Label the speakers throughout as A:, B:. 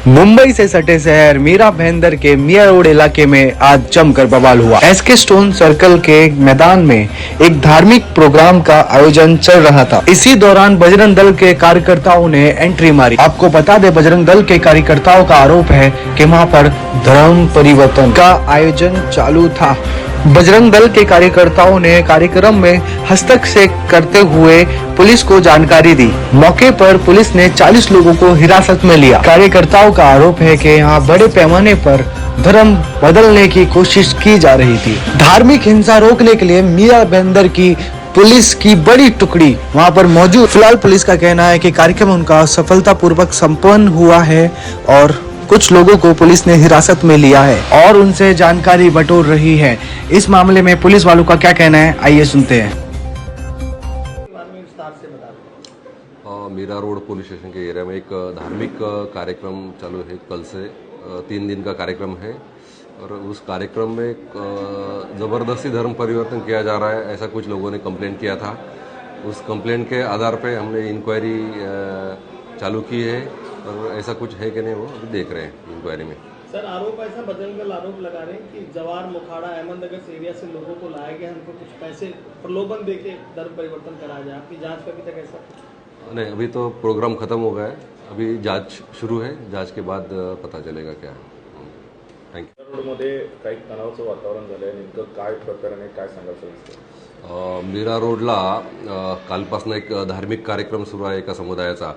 A: मुंबई से सटे शहर मीरा भाईंदर के मिया रोड इलाके में आज जमकर बवाल हुआ। एसके स्टोन सर्कल के मैदान में एक धार्मिक प्रोग्राम का आयोजन चल रहा था। इसी दौरान बजरंग दल के कार्यकर्ताओं ने एंट्री मारी। आपको बता दें, बजरंग दल के कार्यकर्ताओं का आरोप है कि वहां पर धर्म परिवर्तन का आयोजन चालू था। बजरंग दल के कार्यकर्ताओं ने कार्यक्रम में हस्तक्षेप करते हुए पुलिस को जानकारी दी। मौके पर पुलिस ने 40 लोगों को हिरासत में लिया। कार्यकर्ताओं का आरोप है कि यहाँ बड़े पैमाने पर धर्म बदलने की कोशिश की जा रही थी। धार्मिक हिंसा रोकने के लिए मीरा भाईंदर की पुलिस की बड़ी टुकड़ी वहां पर मौजूद। फिलहाल पुलिस का कहना है कि कार्यक्रम उनका सफलतापूर्वक संपन्न हुआ है और कुछ लोगों को पुलिस ने हिरासत में लिया है और उनसे जानकारी बटोर रही है। इस मामले में पुलिस वालों का क्या कहना है, आइए सुनते हैं।
B: मीरा रोड पुलिस स्टेशन के एरिया में एक धार्मिक कार्यक्रम चालू है। कल से 3 दिन का कार्यक्रम है और उस कार्यक्रम में ज़बरदस्ती धर्म परिवर्तन किया जा रहा है, ऐसा कुछ लोगों ने कंप्लेंट किया था। उस कंप्लेंट के आधार पे हमने इंक्वायरी चालू की है और ऐसा कुछ है कि नहीं वो अभी देख रहे हैं इंक्वायरी में।
C: सर, आरोप ऐसा बजरंग दल आरोप लगा रहे हैं कि जवार मुखाड़ा अहमदनगर से एरिया से लोगों को लाया गया, उनको कुछ पैसे प्रलोभन देके धर्म परिवर्तन कराया जाए। आपकी जांच का अभी तक ऐसा
B: नहीं, अभी तो प्रोग्राम खत्म हो गया है, अभी जांच शुरू है, जांच के बाद पता चलेगा क्या है। थँक्यू।
D: रोडमध्ये काही तणावाचं वातावरण झालं आहे, नेमकं काय प्रकरण आहे, काय सांगाल सविस्तर?
B: मीरा रोडला कालपासून एक धार्मिक कार्यक्रम सुरू आहे एका समुदायाचा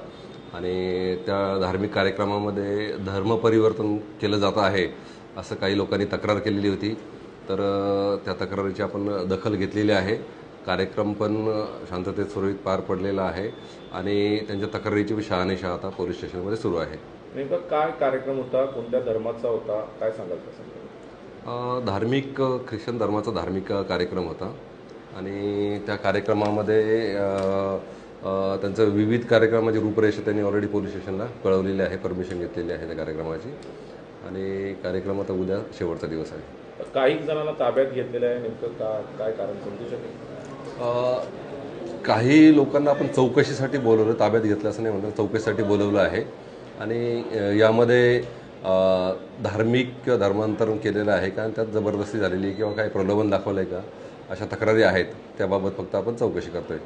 B: आणि त्या धार्मिक कार्यक्रमामध्ये धर्म परिवर्तन केलं जात आहे असं काही लोकांनी तक्रार केलेली होती। तर त्या तक्रारीची आपण दखल घेतलेली आहे। कार्यक्रम पण शांततेत सुरळीत पार पडलेला आहे आणि त्यांच्या तक्रारीची शहानिशा आता पोलीस स्टेशनमध्ये सुरू आहे।
D: नेमका काय कार्यक्रम होता, कोणत्या धर्माचा होता, काय सांगाल त्यासंदर्भात?
B: धार्मिक ख्रिश्चन धर्माचा धार्मिक कार्यक्रम होता आणि त्या कार्यक्रमामध्ये त्यांचं विविध कार्यक्रमाची रूपरेषा त्यांनी ऑलरेडी पोलीस स्टेशनला कळवलेली आहे, परमिशन घेतलेली आहे त्या कार्यक्रमाची आणि कार्यक्रम आता उद्या शेवटचा दिवस आहे।
D: काही जणांना ताब्यात घेतलेलं आहे, नेमकं काय कारण समजू शकेल?
B: काही लोकांना आपण चौकशीसाठी बोलवलं, ताब्यात घेतलं असं नाही म्हणतात, चौकशीसाठी बोलवलं आहे आणि यामध्ये धार्मिक धर्मांतरण केलेलं आहे का, त्यात जबरदस्ती झालेली किंवा काही प्रलोभन दाखवलं आहे का, अशा तक्रारी आहेत। त्याबाबत फक्त आपण चौकशी करतोय।